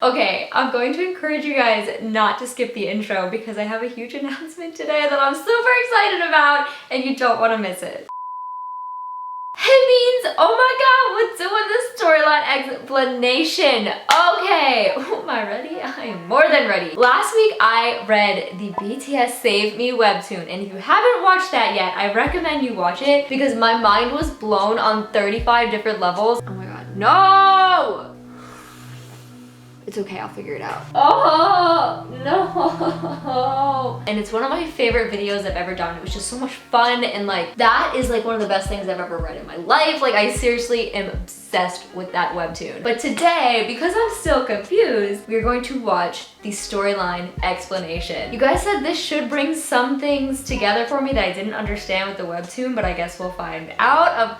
Okay, I'm going to encourage you guys not to skip the intro because I have a huge announcement today that I'm super excited about and you don't want to miss it. Hey Beans! Oh my god, we're doing this storyline explanation! Okay, am I ready? I am more than ready. Last week I read the BTS Save Me webtoon, and if you haven't watched that yet, I recommend you watch it because my mind was blown on 35 different levels. Oh my god, no! It's okay, I'll figure it out. Oh, no. And it's one of my favorite videos I've ever done. It was just so much fun, and like, that is like one of the best things I've ever read in my life. Like, I seriously am obsessed with that webtoon. But today, because I'm still confused, we're going to watch the storyline explanation. You guys said this should bring some things together for me that I didn't understand with the webtoon, but I guess we'll find out.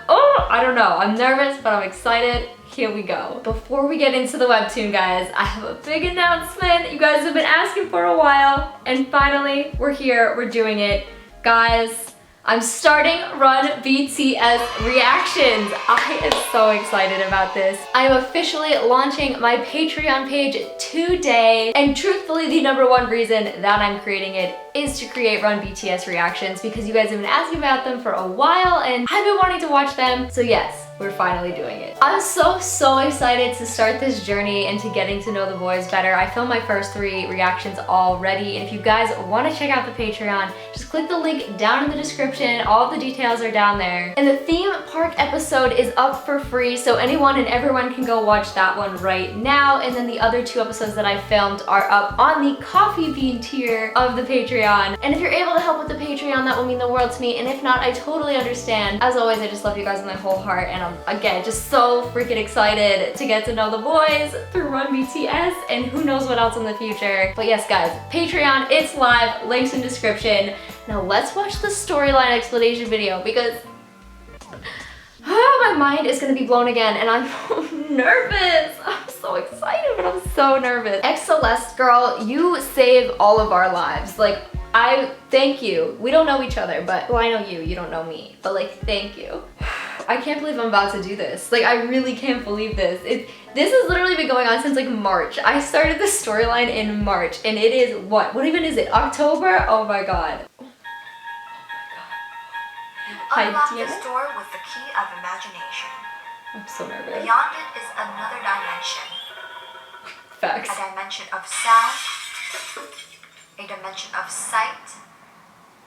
I don't know. I'm nervous, but I'm excited. Here we go. Before we get into the webtoon, guys, I have a big announcement. You guys have been asking for a while, and finally, we're here, we're doing it. Guys, I'm starting Run BTS reactions. I am so excited about this. I am officially launching my Patreon page today, and truthfully, the #1 reason that I'm creating it is to create Run BTS reactions because you guys have been asking about them for a while, and I've been wanting to watch them, so yes. We're finally doing it. I'm so excited to start this journey into getting to know the boys better. I filmed my first 3 reactions already, and if you guys want to check out the Patreon, just click the link down in the description. All the details are down there. And the theme park episode is up for free, so anyone and everyone can go watch that one right now. And then the other 2 episodes that I filmed are up on the coffee bean tier of the Patreon. And if you're able to help with the Patreon, that will mean the world to me. And if not, I totally understand. As always, I just love you guys with my whole heart, and again, just so freaking excited to get to know the boys through Run BTS and who knows what else in the future. But yes, guys, Patreon, it's live, links in description. Now let's watch the storyline explanation video because my mind is gonna be blown again and I'm nervous. I'm so excited, but I'm so nervous. Celeste, girl, you save all of our lives. Like, I thank you. We don't know each other, but well, I know you, you don't know me, but like, thank you. I can't believe I'm about to do this. Like, I really can't believe this. This has literally been going on since like March. I started the storyline in March, and it is what? What even is it? October? Oh my god. Oh my god. Unlock this door with the key of imagination. I'm so nervous. Beyond it is another dimension. Facts. A dimension of sound, a dimension of sight.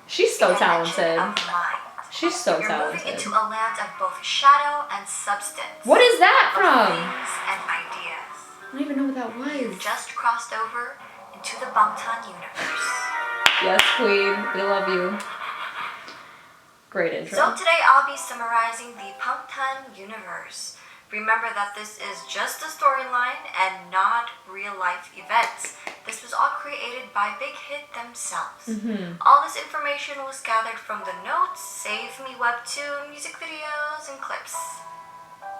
She's so a talented. Dimension of mind. She's so You're talented. moving into a land of both shadow and substance. What is that of from? Things and ideas. I don't even know what that was. You've just crossed over into the Bangtan universe. Yes, queen. We love you. Great intro. So today I'll be summarizing the Bangtan universe. Remember that this is just a storyline and not real-life events. This was all created by Big Hit themselves. All this information was gathered from the notes, Save Me webtoon, music videos, and clips.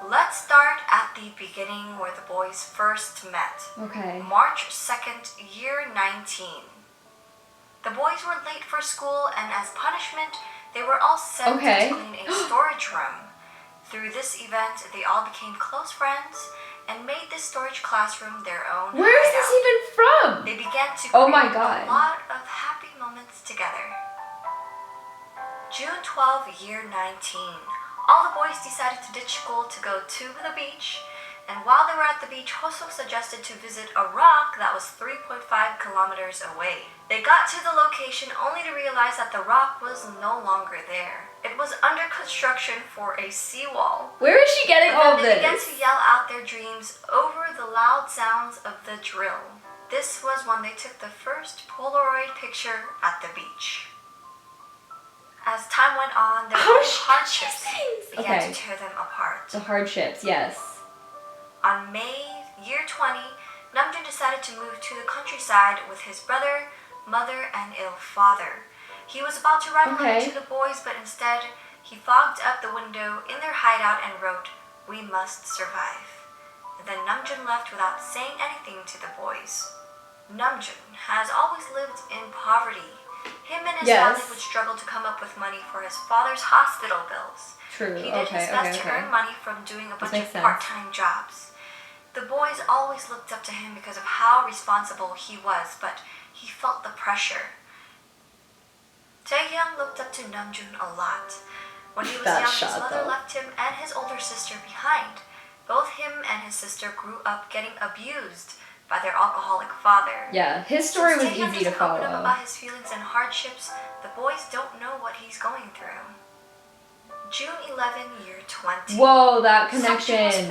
Let's start at the beginning where the boys first met. Okay. March 2nd, year 19. The boys were late for school, and as punishment, they were all sent to clean a storage room. Through this event, they all became close friends and made this storage classroom their own. Where is this even from? They began to Oh my create god. a lot of happy moments together. June 12, year 19. All the boys decided to ditch school to go to the beach. And while they were at the beach, Hoseok suggested to visit a rock that was 3.5 kilometers away. They got to the location only to realize that the rock was no longer there. It was under construction for a seawall. Where is she getting all They began this? to yell out their dreams over the loud sounds of the drill. This was when they took the first Polaroid picture at the beach. As time went on, their own hardships began to tear them apart. The hardships, yes. On May, year 20, Namjoon decided to move to the countryside with his brother, mother, and ill father. He was about to write a letter to the boys, but instead, he fogged up the window in their hideout and wrote, "We must survive." Then Namjoon left without saying anything to the boys. Namjoon has always lived in poverty. Him and his family would struggle to come up with money for his father's hospital bills. True. He did his best to earn money from doing a bunch of part-time jobs. The boys always looked up to him because of how responsible he was, but he felt the pressure. Taehyung looked up to Namjoon a lot. When he was young, his mother left him and his older sister behind. Both him and his sister grew up getting abused by their alcoholic father. Yeah, his story was easy to follow. Open up about his feelings and hardships, the boys don't know what he's going through. June 11, year 20. Whoa, that connection.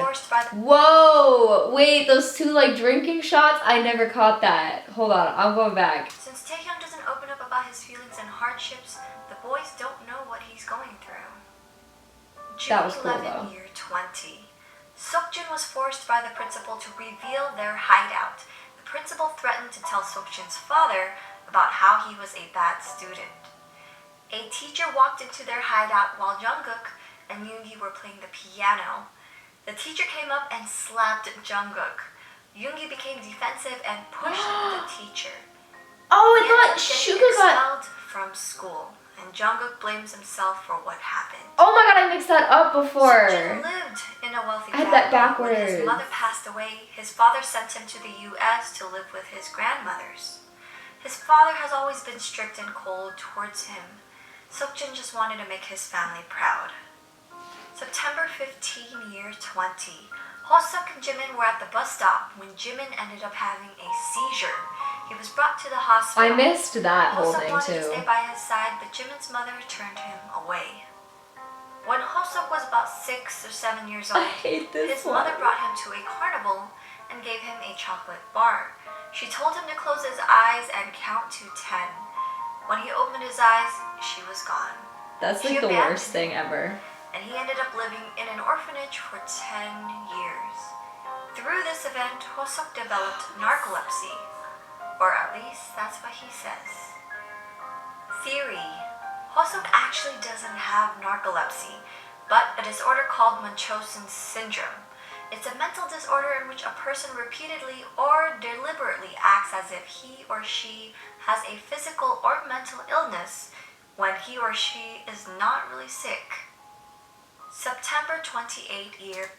Whoa, wait, those two like drinking shots? I never caught that. Hold on, I'm going back. Since Taehyung doesn't open up about his feelings and hardships, the boys don't know what he's going through. June That was cool, 11, though. year 20. Seokjin was forced by the principal to reveal their hideout. The principal threatened to tell Seokjin's father about how he was a bad student. A teacher walked into their hideout while Jungkook and Yoongi were playing the piano. The teacher came up and slapped Jungkook. Yoongi became defensive and pushed the teacher. Oh, I thought Suga got expelled from school, and Jungkook blames himself for what happened. Oh my god, I mixed that up before. Seokjin lived in a wealthy I had that family. backwards. When his mother passed away, his father sent him to the U.S. to live with his grandmothers. His father has always been strict and cold towards him. Seokjin just wanted to make his family proud. September 15, year 20. Hoseok and Jimin were at the bus stop when Jimin ended up having a seizure. He was brought to the hospital. I missed that whole Hoseok thing wanted to too. stay by his side, but Jimin's mother turned him away. When Hoseok was about 6 or 7 years old, I hate this his one. mother brought him to a carnival and gave him a chocolate bar. She told him to close his eyes and count to 10. When he opened his eyes, she was gone. That's like She the abandoned worst thing ever. And he ended up living in an orphanage for 10 years. Through this event, Hoseok developed narcolepsy. Or at least that's what he says. Theory. Hoseok actually doesn't have narcolepsy, but a disorder called Munchausen syndrome. It's a mental disorder in which a person repeatedly or deliberately acts as if he or she has a physical or mental illness when he or she is not really sick. September 28, year.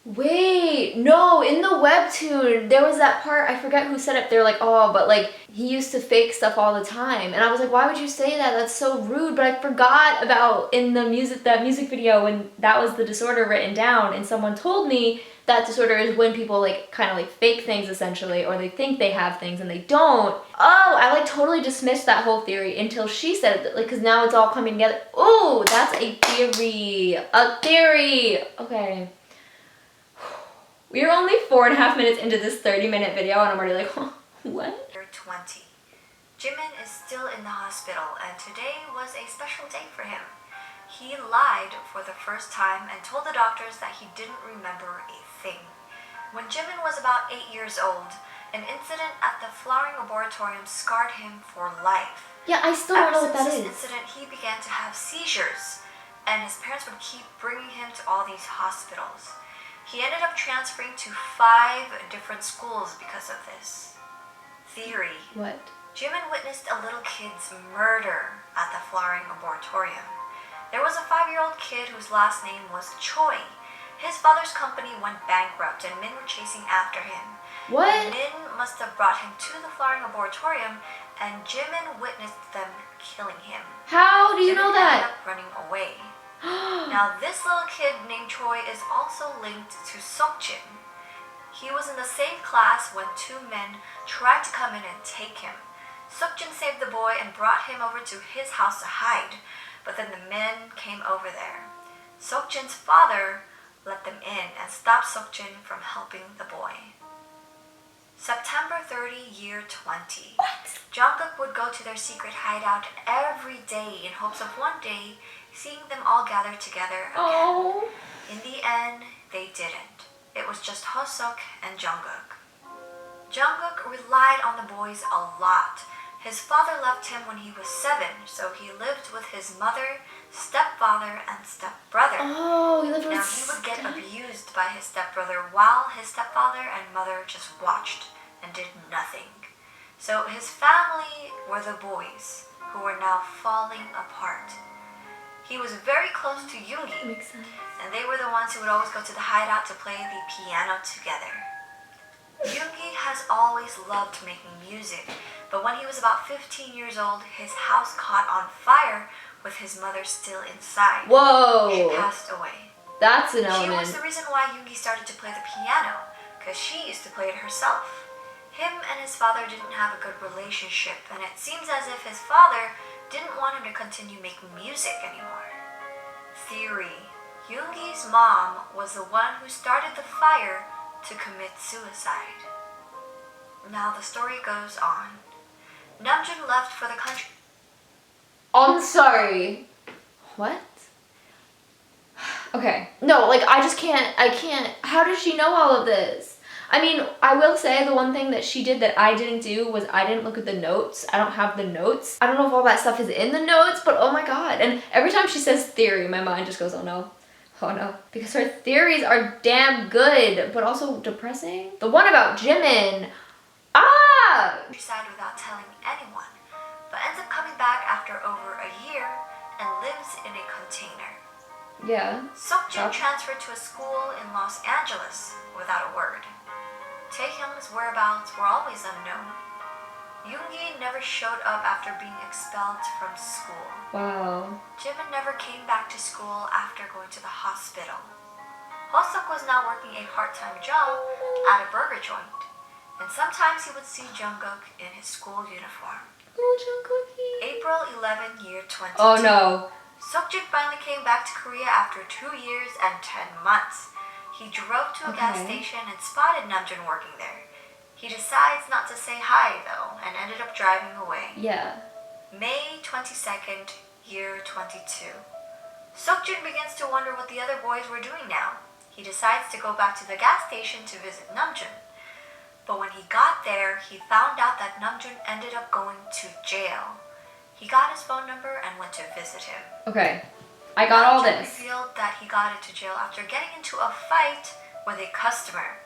Wait, no, in the webtoon, there was that part, I forget who said it, they're like, oh, but like, he used to fake stuff all the time. And I was like, why would you say that? That's so rude. But I forgot about in the that music video when that was the disorder written down and someone told me that disorder is when people like kind of like fake things essentially, or they think they have things and they don't. Oh, I like totally dismissed that whole theory until she said it, like, because now it's all coming together. Oh, that's a theory. A theory. Okay. We're only 4.5 minutes into this 30-minute video and I'm already like, huh, what? Year 20. Jimin is still in the hospital and today was a special day for him. He lied for the first time and told the doctors that he didn't remember a thing. When Jimin was about 8 years old, an incident at the flowering laboratorium scarred him for life. Yeah, I still don't know what that Ever is. since this incident, he began to have seizures and his parents would keep bringing him to all these hospitals. He ended up transferring to 5 different schools because of this. Theory. What? Jimin witnessed a little kid's murder at the flowering laboratorium. There was a 5-year-old kid whose last name was Choi. His father's company went bankrupt and Min were chasing after him. What? And Min must have brought him to the flowering laboratorium and Jimin witnessed them killing him. How do you know Jimin ended that? up running away. Now this little kid named Choi is also linked to Seokjin. He was in the same class when 2 men tried to come in and take him. Seokjin saved the boy and brought him over to his house to hide, but then the men came over there. Seokjin's father let them in and stopped Seokjin from helping the boy. September 30, year 20. What? Jungkook would go to their secret hideout every day in hopes of one day seeing them all gathered together again. Oh. In the end, they didn't. It was just Hoseok and Jungkook. Jungkook relied on the boys a lot. His father left him when he was 7, so he lived with his mother, stepfather, and stepbrother. Oh, he lived with Now he would get abused by his stepbrother while his stepfather and mother just watched and did nothing. So his family were the boys who were now falling apart. He was very close to Yoongi, Makes sense. and they were the ones who would always go to the hideout to play the piano together. Yoongi has always loved making music, but when he was about 15 years old, his house caught on fire with his mother still inside. Whoa! She passed away. That's an She element. was the reason why Yoongi started to play the piano, because she used to play it herself. Him and his father didn't have a good relationship, and it seems as if his father didn't want him to continue making music anymore. Theory: Yoongi's mom was the one who started the fire to commit suicide. Now the story goes on. Namjoon left for the country. I'm sorry. What? Okay. No, like I can't. How does she know all of this? I mean, I will say the one thing that she did that I didn't do was I didn't look at the notes. I don't have the notes. I don't know if all that stuff is in the notes, but oh my god. And every time she says theory, my mind just goes, oh no. Oh no. Because her theories are damn good, but also depressing. The one about Jimin. Ah! Countryside without telling anyone, but ends up coming back after over a year and lives in a container. Yeah. Seokjin transferred to a school in Los Angeles without a word. Taehyung's whereabouts were always unknown. Yoongi never showed up after being expelled from school. Wow. Jimin never came back to school after going to the hospital. Hoseok was now working a part-time job at a burger joint, and sometimes he would see Jungkook in his school uniform. Oh, Jungkookie. April 11, year 22. Oh no. Seokjin finally came back to Korea after 2 years and 10 months. He drove to a gas station and spotted Namjoon working there. He decides not to say hi though and ended up driving away. Yeah. May 22nd, year 22. Seokjin begins to wonder what the other boys were doing now. He decides to go back to the gas station to visit Namjoon. But when he got there, he found out that Namjoon ended up going to jail. He got his phone number and went to visit him. Okay. I got all Namjoon this. revealed that he got into jail after getting into a fight with a customer.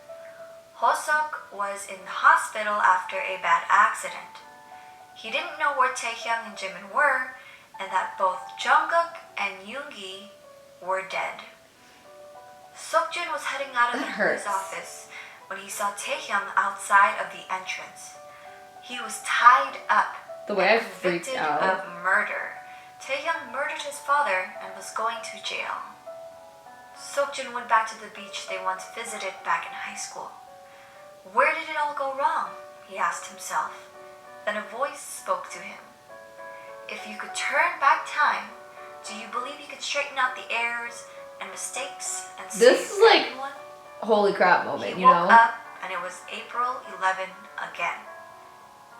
Hoseok was in the hospital after a bad accident. He didn't know where Taehyung and Jimin were, and that both Jungkook and Yoongi were dead. Seokjin was heading out of the police office when he saw Taehyung outside of the entrance. He was tied up The way I and freaked convicted out. of murder. Taehyung murdered his father and was going to jail. Seokjin went back to the beach they once visited back in high school. Where did it all go wrong? He asked himself. Then a voice spoke to him. If you could turn back time, do you believe you could straighten out the errors and mistakes and This save is like everyone? holy crap moment, He you woke know? up and it was April 11 again.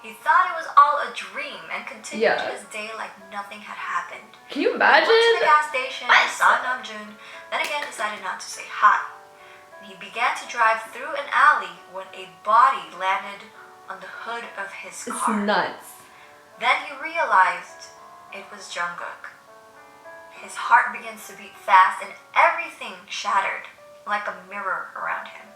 He thought it was all a dream and continued his day like nothing had happened. Can you He went to imagine? the gas station, saw Namjoon, then again decided not to say hi. And he began to drive through an alley when a body landed on the hood of his It's car. nuts. Then he realized it was Jungkook. His heart begins to beat fast and everything shattered like a mirror around him.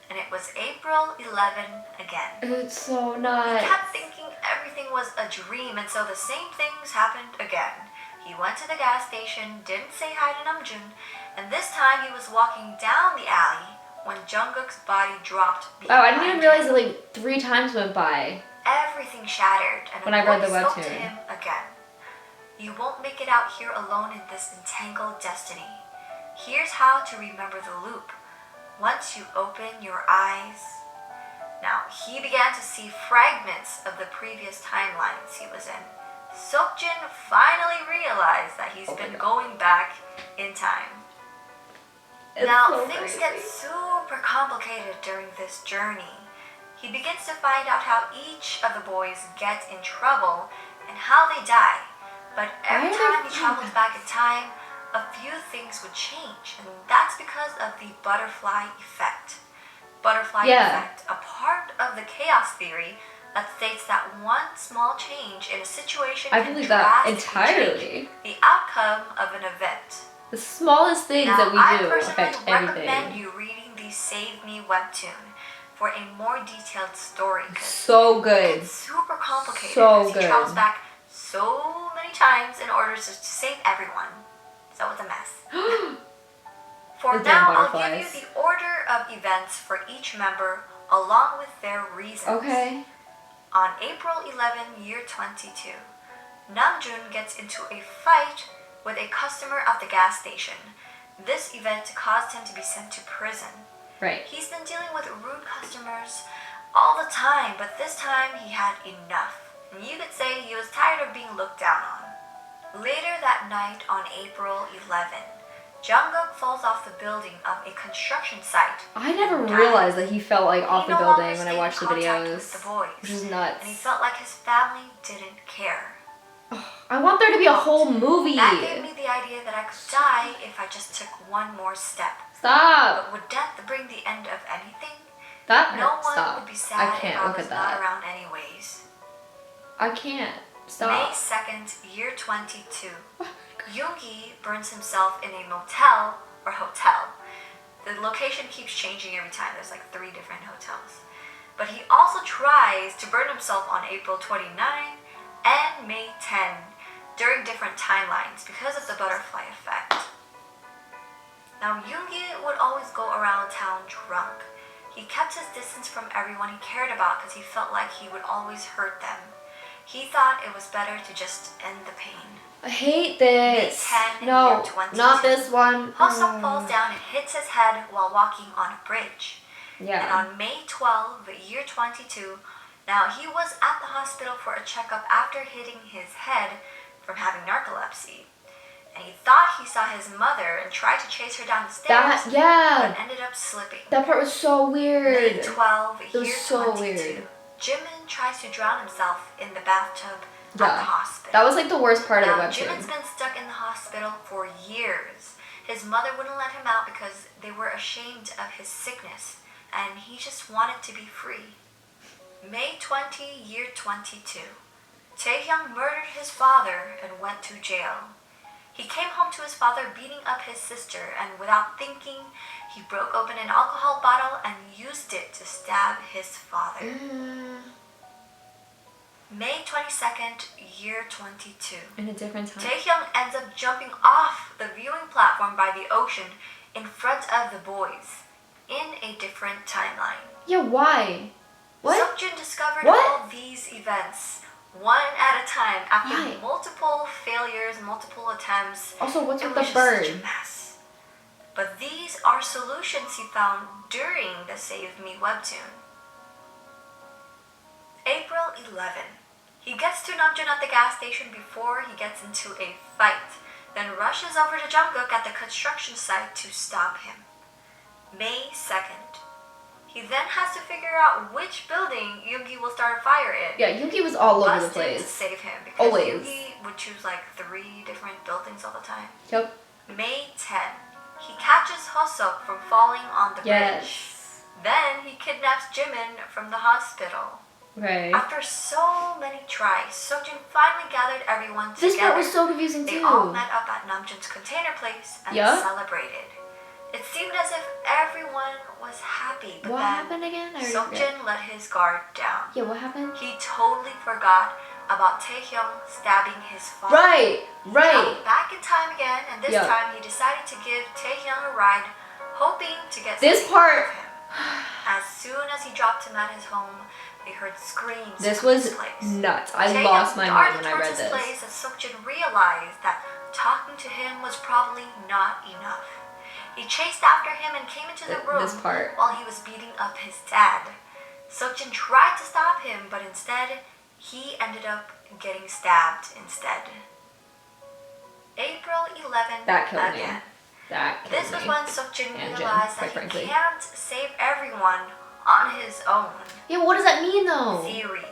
And it was April 11 again. It's so He nuts. kept thinking everything was a dream, and so the same things happened again. He went to the gas station, didn't say hi to Namjoon, and this time he was walking down the alley when Jungkook's body dropped behind Wow, I didn't even realize him. that like 3 times went by. Everything shattered, and When a I read the voice spoke to webtoon. him again. You won't make it out here alone in this entangled destiny. Here's how to remember the loop. Once you open your eyes. Now, he began to see fragments of the previous timelines he was in. Seokjin finally realized that he's been going back in time. It's Now, so things crazy. get super complicated during this journey. He begins to find out how each of the boys get in trouble and how they die. But every Why are time there he travels back in time, a few things would change, and that's because of the butterfly effect. Butterfly effect, a part of the chaos theory that states that one small change in a situation I can believe that drastically entirely. change the outcome of an event. The smallest things Now, that we I do personally affect recommend everything. you reading the Save Me webtoon for a more detailed story. 'Cause So good. it's super complicated So because he travels good. back so many times in order to save everyone. So it's a mess. For The damn now, I'll give butterflies. you the order of events for each member along with their reasons. Okay. On April 11, year 22, Namjoon gets into a fight with a customer at the gas station. This event caused him to be sent to prison. Right. He's been dealing with rude customers all the time, but this time he had enough. And you could say he was tired of being looked down on. Later that night on April 11, Jungkook falls off the building of a construction site. I never and dies. realized that he fell like off the no longer building when I stayed in watched the contact videos. with the boys, Which is nuts. and he felt like his family didn't care. I want there to be a whole movie. That gave me the idea that I could die if I just took one more step. Stop. But would death bring the end of anything? That No one stop. would be sad I can't if I look was at not that. around anyways. I can't. Stop. May 2nd, year 22. Yoongi burns himself in a motel or hotel. The location keeps changing every time. There's like 3 different hotels. But he also tries to burn himself on April 29 and May 10 during different timelines because of the butterfly effect. Now, Yoongi would always go around town drunk. He kept his distance from everyone he cared about because he felt like he would always hurt them. He thought it was better to just end the pain. I hate this. May 10, No, year 22. not this one. Hosok falls down and hits his head while walking on a bridge. Yeah. And on May 12, year 22, now he was at the hospital for a checkup after hitting his head from having narcolepsy. And he thought he saw his mother and tried to chase her down the stairs, but ended up slipping. That part was so weird. May 12, It was year so 22. weird. Jimin tries to drown himself in the bathtub at the Yeah. hospital. That was like the worst part of the Now, webtoon. Jimin's been stuck in the hospital for years. His mother wouldn't let him out because they were ashamed of his sickness, and he just wanted to be free. May 20, year 22. Taehyung murdered his father and went to jail. He came home to his father beating up his sister, and without thinking, he broke open an alcohol bottle and used it to stab his father. May 22nd, year 22. In a different time. Taehyung ends up jumping off the viewing platform by the ocean in front of the boys in a different timeline. Yeah, why? What? Seokjin discovered What? all these events one at a time after Why? multiple failures, multiple attempts. Also, what's It with was the just bird? such a mess. But these are solutions he found during the Save Me webtoon. April 11. He gets to Namjoon at the gas station before he gets into a fight, then rushes over to Jungkook at the construction site to stop him. May 2nd. He then has to figure out which building Yoongi will start a fire in. Yeah, Yuki was all over the Busted to place. save him because Always. Yoongi would choose like 3 different buildings all the time. Yep. May 10. He catches Hosok from falling on the bridge. Yes. Then he kidnaps Jimin from the hospital. Right. After so many tries, Seokjin finally gathered everyone together. This part was so confusing They too. all met up at Namjoon's container place and Yeah. celebrated. It seemed as if everyone was happy, but What then happened again? I already forget. Seokjin let his guard down. Yeah, what happened? He totally forgot about Taehyung stabbing his father. Right, right. Traveled back in time again, and this Yeah. time he decided to give Taehyung a ride, hoping to get This something part- out of him. As soon as he dropped him at his home, they heard screams This from his was place. nuts. I Taehyung lost my mind darted when I towards read his this. place as Seokjin realized that talking to him was probably not enough. He chased after him and came into the room This part. while he was beating up his dad. Seokjin tried to stop him, but instead, he ended up getting stabbed instead. April 11th That killed again. me. That killed This was me. when Seokjin And Jin, realized quite that he frankly. can't save everyone on his own. Yeah, what does that mean though? Theory.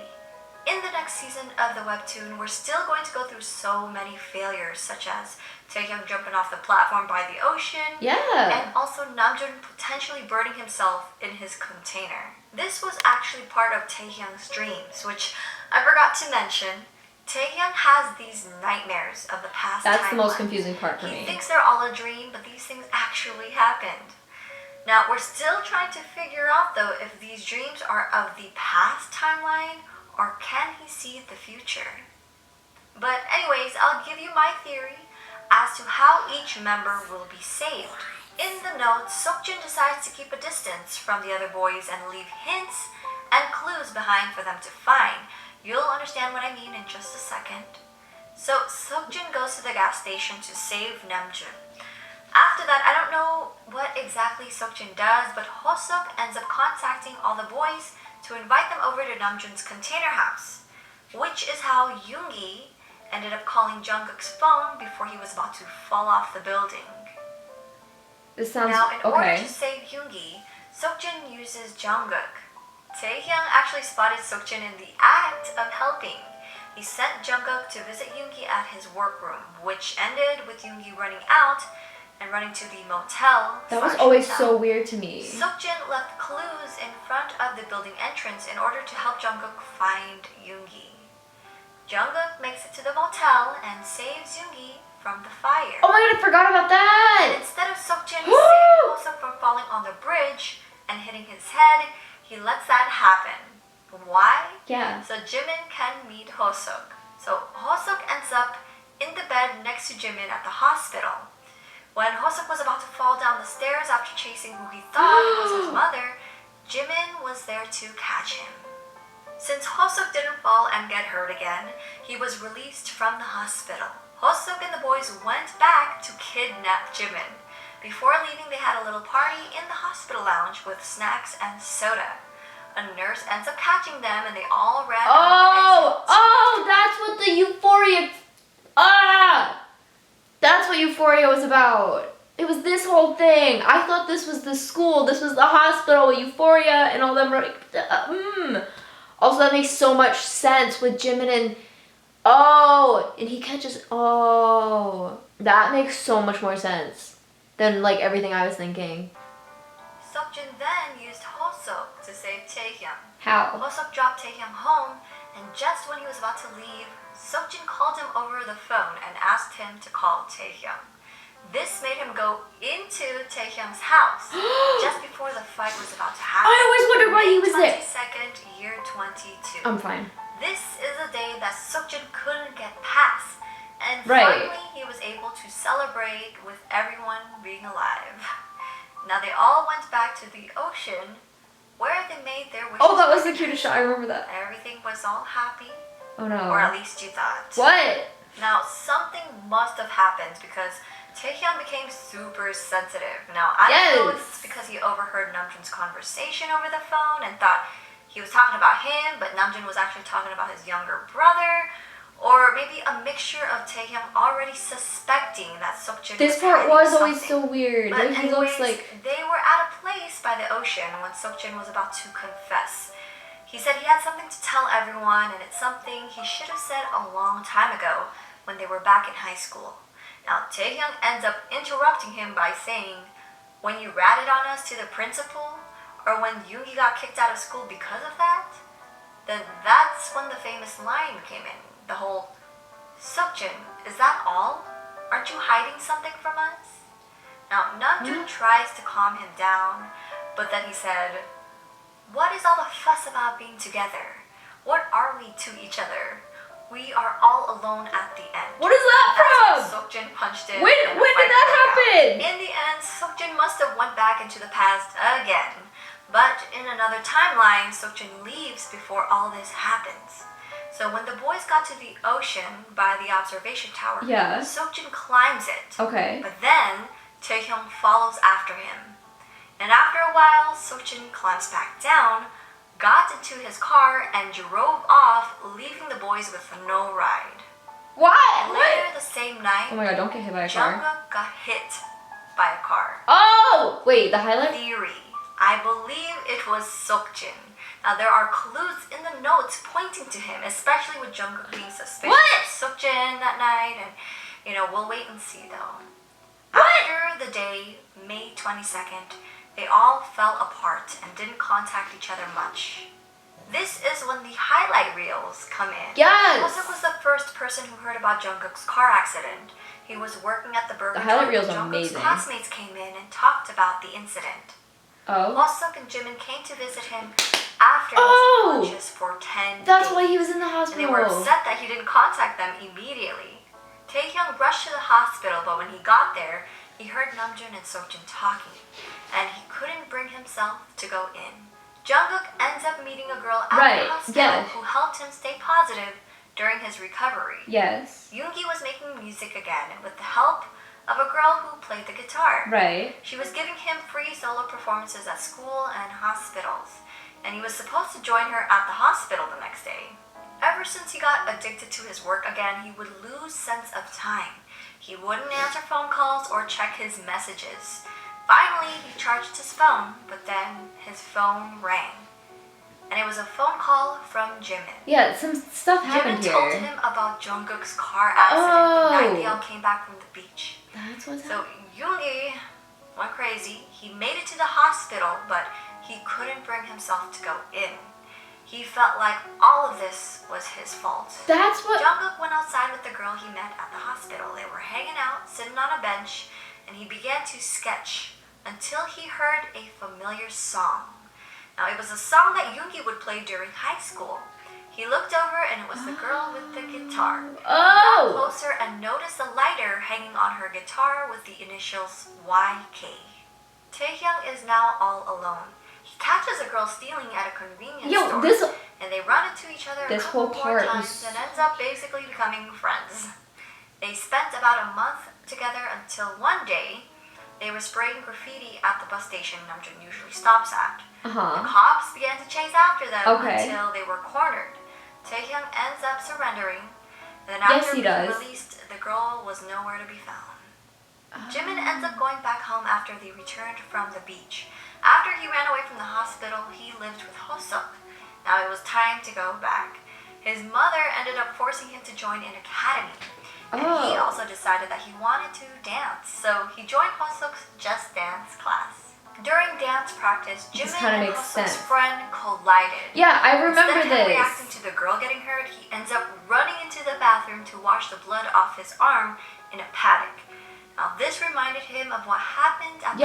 In the next season of the webtoon, we're still going to go through so many failures, such as Taehyung jumping off the platform by the ocean, Yeah. and also Namjoon potentially burning himself in his container. This was actually part of Taehyung's dreams, which I forgot to mention. Taehyung has these nightmares of the past That's the most timeline. confusing part for He me. thinks they're all a dream, but these things actually happened. Now, we're still trying to figure out, though, if these dreams are of the past timeline or can he see the future? But anyways, I'll give you my theory as to how each member will be saved. In the notes, Seokjin decides to keep a distance from the other boys and leave hints and clues behind for them to find. You'll understand what I mean in just a second. So Seokjin goes to the gas station to save Namjoon. After that, I don't know what exactly Seokjin does, but Hoseok ends up contacting all the boys to invite them over to Namjoon's container house, which is how Yoongi ended up calling Jungkook's phone before he was about to fall off the building. This sounds now, in order okay. to save Yoongi, Seokjin uses Jungkook. Taehyung actually spotted Seokjin in the act of helping. He sent Jungkook to visit Yoongi at his workroom, which ended with Yoongi running out and running to the motel. That was always so weird to me. Seokjin left clues in front of the building entrance in order to help Jungkook find Yoongi. Jungkook makes it to the motel and saves Yoongi from the fire. Oh my god, I forgot about that! And instead of Seokjin saving Hoseok from falling on the bridge and hitting his head, he lets that happen. Why? Yeah. So Jimin can meet Hoseok. So Hoseok ends up in the bed next to Jimin at the hospital. When Hoseok was about to fall down the stairs after chasing who he thought was his mother, Jimin was there to catch him. Since Hoseok didn't fall and get hurt again, he was released from the hospital. Hoseok and the boys went back to kidnap Jimin. Before leaving, they had a little party in the hospital lounge with snacks and soda. A nurse ends up catching them and they all ran out. Oh, that's what the Euphoria... That's what Euphoria was about. It was this whole thing. I thought this was the school. This was the hospital with Euphoria and all them running... Also, that makes so much sense with Jimin and... and he catches... that makes so much more sense than, like, everything I was thinking. Seokjin then used Hoseok to save Taehyung. How? Hoseok dropped Taehyung home, and just when he was about to leave, Seokjin called him over the phone and asked him to call Taehyung. This made him go into Taehyung's house just before the fight was about to happen. I always wondered why he was there. 22nd, year 22. I'm fine. This is a day that Seokjin couldn't get past. And Right. finally, he was able to celebrate with everyone being alive. Now, they all went back to the ocean where they made their wishes. Oh, that was the cutest shot. I remember that. Everything was all happy, Oh no. or at least you thought. What? Now, something must have happened because Taehyung became super sensitive. Now, I don't know if it's because he overheard Namjoon's conversation over the phone and thought he was talking about him, but Namjoon was actually talking about his younger brother, or maybe a mixture of Taehyung already suspecting that Seokjin This was part hiding was always something. so weird. But He looks anyways, like... they were at a place by the ocean when Seokjin was about to confess. He said he had something to tell everyone, and it's something he should have said a long time ago when they were back in high school. Now, Taehyung ends up interrupting him by saying, when you ratted on us to the principal, or when Yoongi got kicked out of school because of that, then that's when the famous line came in. The whole, Seokjin, is that all? Aren't you hiding something from us? Now, Namjoon tries to calm him down, but then he said, what is all the fuss about being together? What are we to each other? We are all alone at the end. What is that That's when from? Seokjin punched him. When and the did fight that broke out. happen? In the end, Seokjin must have went back into the past again. But in another timeline, Seokjin leaves before all this happens. So when the boys got to the ocean by the observation tower, Yeah. Seokjin climbs it. Okay. But then Taehyung follows after him. And after a while, Seokjin climbs back down, got into his car, and drove off, leaving the boys with no ride. What? Later the same night, Oh my god, don't get hit by a car. Jungkook got hit by a car. Oh! Wait, the highlight? Theory. I believe it was Seokjin. Now, there are clues in the notes pointing to him, especially with Jungkook being suspicious of Seokjin that night, and, we'll wait and see, though. After the day, May 22nd, they all fell apart and didn't contact each other much. This is when the highlight reels come in. Yes! Hoseok was the first person who heard about Jungkook's car accident. He was working at the burger The highlight joint reels when are Jungkook's amazing. classmates came in and talked about the incident. Oh. Hoseok and Jimin came to visit him after he Oh! was unconscious for 10 That's days. why why he was in the and hospital. they were upset that he didn't contact them immediately. Taehyung rushed to the hospital, but when he got there, he heard Namjoon and Seokjin talking, and he couldn't bring himself to go in. Jungkook ends up meeting a girl at the hospital who helped him stay positive during his recovery. Yes. Yoongi was making music again with the help of a girl who played the guitar. Right. She was giving him free solo performances at school and hospitals, and he was supposed to join her at the hospital the next day. Ever since he got addicted to his work again, he would lose sense of time. He wouldn't answer phone calls or check his messages. Finally, he charged his phone, but then his phone rang. And it was a phone call from Jimin. Yeah, some stuff happened here. Jimin told him about Jungkook's car accident the night they all came back from the beach. That's what's So Yoongi went crazy. He made it to the hospital, but he couldn't bring himself to go in. He felt like all of this was his fault. That's what... Jungkook went outside with the girl he met at the hospital. They were hanging out, sitting on a bench, and he began to sketch until he heard a familiar song. Now, it was a song that Yoongi would play during high school. He looked over, and it was the girl with the guitar. He got closer and noticed a lighter hanging on her guitar with the initials YK. Taehyung is now all alone. He catches a girl stealing at a convenience store, and they run into each other a couple more times and ends up basically becoming friends. They spent about a month together until one day they were spraying graffiti at the bus station Namjoon usually stops at. The cops began to chase after them until they were cornered. Taehyung ends up surrendering, and then after being released, the girl was nowhere to be found. Jimin ends up going back home after they returned from the beach. After he ran away from the hospital, he lived with Hoseok. Now it was time to go back. His mother ended up forcing him to join an academy. And he also decided that he wanted to dance, so he joined Hoseok's Just Dance class. During dance practice, Jimin and Hoseok's friend collided. Yeah, I remember Instead of reacting to the girl getting hurt, he ends up running into the bathroom to wash the blood off his arm in a paddock. Now this reminded him of what happened at the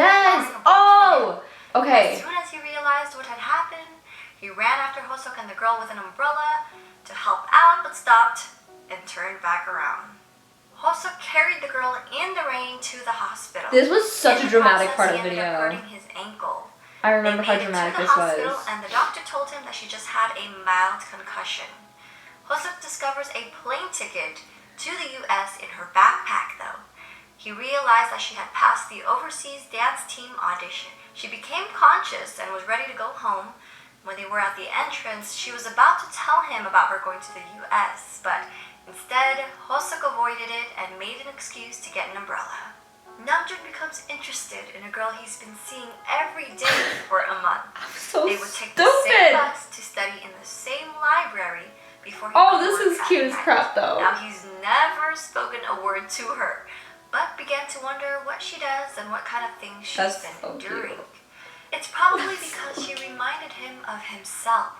farm. As soon as he realized what had happened, he ran after Hoseok and the girl with an umbrella to help out, but stopped and turned back around. Hoseok carried the girl in the rain to the hospital. This was such a dramatic part of the video. He ended up video. hurting his ankle. I remember how dramatic this was. And the doctor told him that she just had a mild concussion. Hoseok discovers a plane ticket to the US in her backpack though. He realized that she had passed the overseas dance team audition. She became conscious and was ready to go home. When they were at the entrance, she was about to tell him about her going to the US, but instead, Hoseok avoided it and made an excuse to get an umbrella. Namjoon becomes interested in a girl he's been seeing every day for a month. They would take the same bus to study in the same library before he this is cute as crap though. Now he's never spoken a word to her, but began to wonder what she does and what kind of things she's been enduring. It's probably because she reminded him of himself.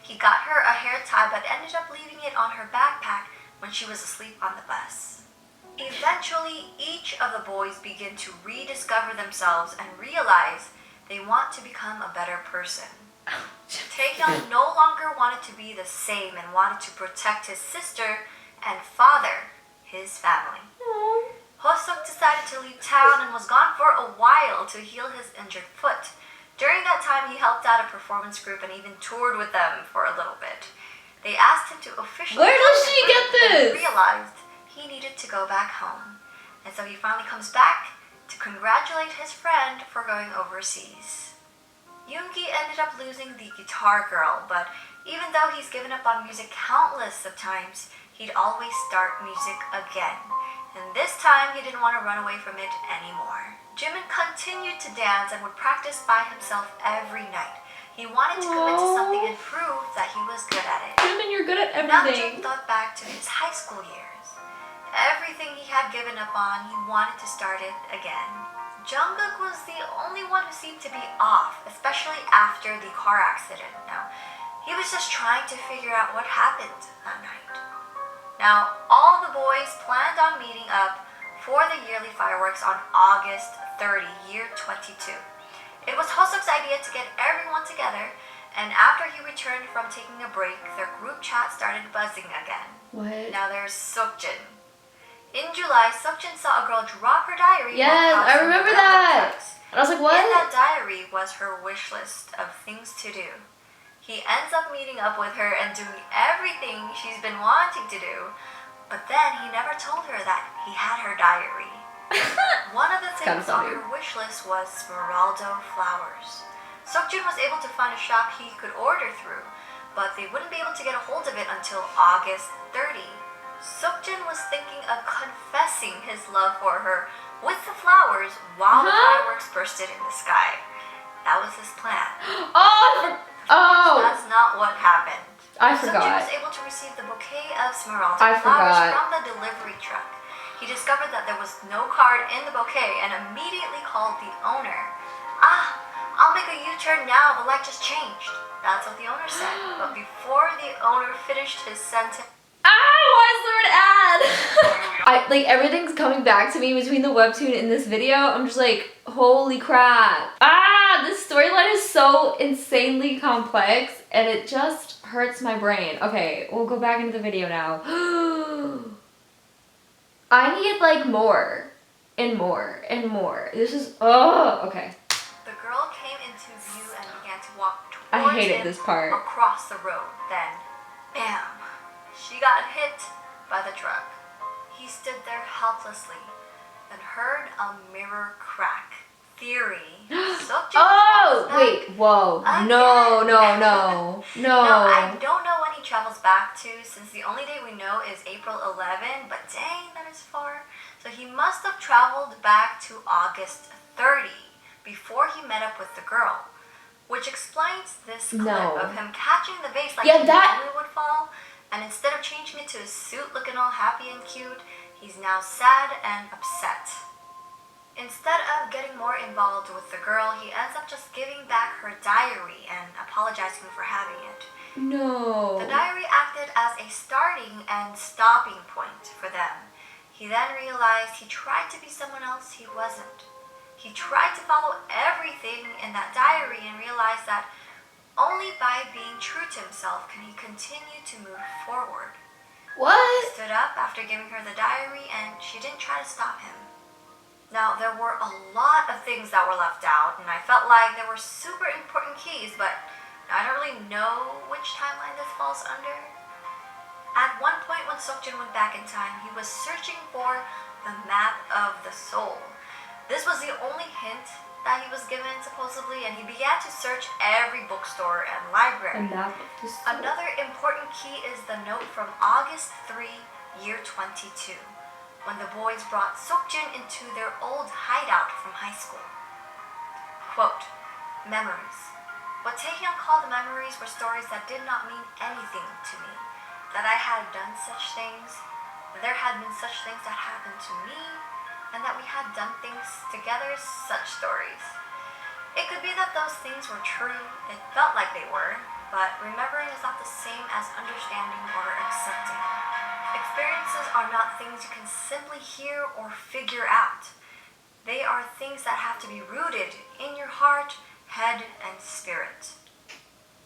He got her a hair tie but ended up leaving it on her backpack when she was asleep on the bus. Eventually, each of the boys begin to rediscover themselves and realize they want to become a better person. Taehyung no longer wanted to be the same and wanted to protect his sister and father, his family. Hoseok decided to leave town and was gone for a while to heal his injured foot. During that time, he helped out a performance group and even toured with them for a little bit. They asked him to officially... Where does she get this? He realized he needed to go back home. And so he finally comes back to congratulate his friend for going overseas. Yoongi ended up losing the guitar girl, but even though he's given up on music countless of times, he'd always start music again. And this time, he didn't want to run away from it anymore. Jimin continued to dance and would practice by himself every night. He wanted to commit to something and prove that he was good at it. Jimin, you're good at Namjoon everything. thought back to his high school years. Everything he had given up on, he wanted to start it again. Jungkook was the only one who seemed to be off, especially after the car accident. Now, he was just trying to figure out what happened that night. Now, all the boys planned on meeting up for the yearly fireworks on August 30, year 22. It was Hoseok's idea to get everyone together, And after he returned from taking a break, their group chat started buzzing again. What? Now there's Seokjin. In July, Seokjin saw a girl drop her diary. Yes, I remember that. And I was like, what? In that diary was her wish list of things to do. He ends up meeting up with her and doing everything she's been wanting to do, but then he never told her that he had her diary. One of the things on her wish list was Smeraldo flowers. Seokjin was able to find a shop he could order through, but they wouldn't be able to get a hold of it until August 30. Seokjin was thinking of confessing his love for her with the flowers while the fireworks bursted in the sky. That was his plan. That's not what happened. I forgot. Seokjin was able to receive the bouquet of Smeraldo flowers from the delivery truck. He discovered that there was no card in the bouquet and immediately called the owner. I'll make a U-turn now, the light just changed. That's what the owner said. But before the owner finished his sentence... why is there an ad? Everything's coming back to me between the webtoon and this video. I'm just like, holy crap. This storyline is so insanely complex and it just hurts my brain. Okay, we'll go back into the video now. I need more and more and more. This is, okay. The girl came into view and began to walk towards I hated this part. Across the road. Then, bam, she got hit by the truck. He stood there helplessly and heard a mirror crack. Theory. Wait, whoa. Again. No. No, I don't know when he travels back to, since the only day we know is April 11, but dang, that is far. So he must have traveled back to August 30 before he met up with the girl, which explains this clip of him catching the vase like he normally would fall, and instead of changing it to a suit looking all happy and cute, he's now sad and upset. Instead of getting more involved with the girl, he ends up just giving back her diary and apologizing for having it. No. The diary acted as a starting and stopping point for them. He then realized he tried to be someone else he wasn't. He tried to follow everything in that diary and realized that only by being true to himself can he continue to move forward. What? He stood up after giving her the diary and she didn't try to stop him. Now, there were a lot of things that were left out, and I felt like there were super important keys, but I don't really know which timeline this falls under. At one point when Seokjin went back in time, he was searching for the map of the soul. This was the only hint that he was given, supposedly, and he began to search every bookstore and library. Another important key is the note from August 3, year 22. When the boys brought Seokjin into their old hideout from high school. Quote, memories. What Taehyung called memories were stories that did not mean anything to me. That I had done such things, that there had been such things that happened to me, and that we had done things together, such stories. It could be that those things were true, it felt like they were, but remembering is not the same as understanding or accepting. Experiences are not things you can simply hear or figure out. They are things that have to be rooted in your heart, head, and spirit.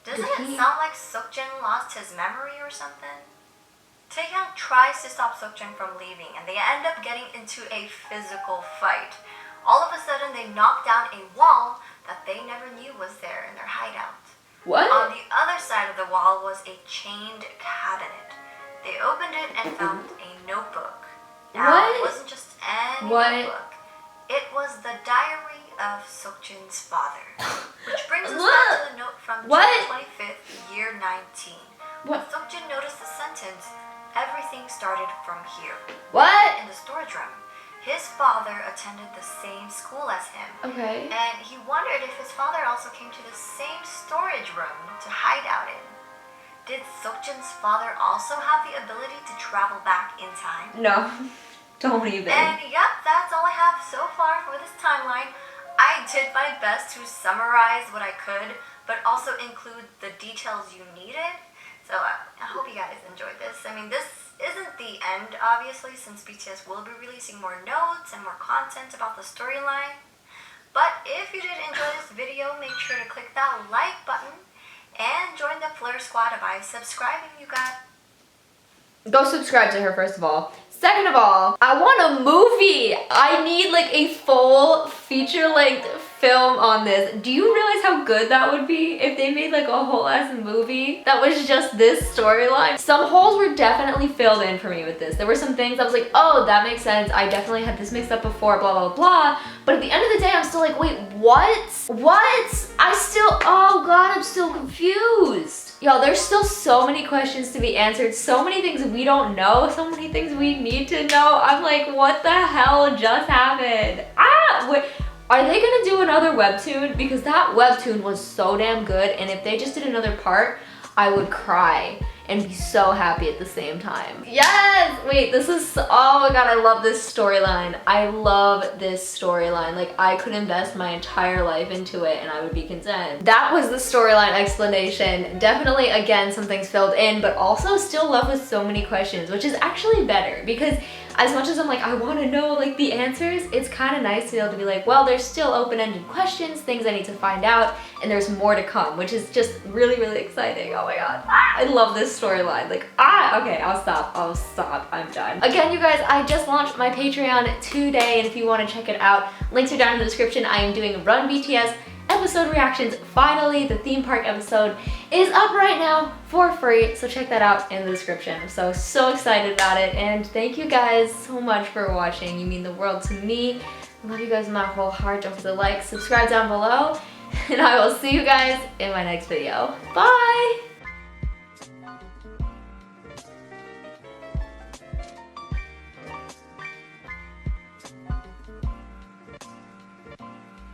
Doesn't it sound like Seokjin lost his memory or something? Taehyung tries to stop Seokjin from leaving, and they end up getting into a physical fight. All of a sudden, they knock down a wall that they never knew was there in their hideout. What? On the other side of the wall was a chained cabinet. They opened it and found a notebook. Now, it wasn't just any notebook. It was the diary of Seokjin's father. Which brings us back to the note from June 25th, year 19. When Seokjin noticed the sentence, everything started from here. What? In the storage room. His father attended the same school as him. Okay. And he wondered if his father also came to the same storage room to hide out in. Did Seokjin's father also have the ability to travel back in time? No, don't even. And yep, that's all I have so far for this timeline. I did my best to summarize what I could, but also include the details you needed. So I hope you guys enjoyed this. I mean, this isn't the end, obviously, since BTS will be releasing more notes and more content about the storyline. But if you did enjoy this video, make sure to click that like button. And join the Fleur Squad by subscribing, you guys. Go subscribe to her, first of all. Second of all, I want a movie. I need like a full feature-length film on this. Do you realize how good that would be if they made like a whole ass movie that was just this storyline? Some holes were definitely filled in for me with this. There were some things I was like, oh, that makes sense. I definitely had this mixed up before, blah, blah, blah. But at the end of the day, I'm still like, wait, what? What? Oh God, I'm still confused. Y'all, there's still so many questions to be answered, so many things we don't know, so many things we need to know. I'm like, what the hell just happened? Wait, are they gonna do another webtoon? Because that webtoon was so damn good, and if they just did another part, I would cry and be so happy at the same time. Yes! Wait, this is, oh my God, I love this storyline. I love this storyline. Like, I could invest my entire life into it and I would be content. That was the storyline explanation. Definitely, again, some things filled in, but also still left with so many questions, which is actually better because as much as I'm like, I want to know like the answers, it's kind of nice to be able to be like, well, there's still open-ended questions, things I need to find out, and there's more to come, which is just really, really exciting. Oh my God. I love this storyline. Like, okay, I'll stop. I'm done. Again, you guys, I just launched my Patreon today, and if you want to check it out, links are down in the description. I am doing Run BTS episode reactions. Finally, the theme park episode is up right now for free, so check that out in the description. I'm so excited about it, and thank you guys so much for watching. You mean the world to me. I love you guys with my whole heart. Don't forget to like, subscribe down below, and I will see you guys in my next video. Bye!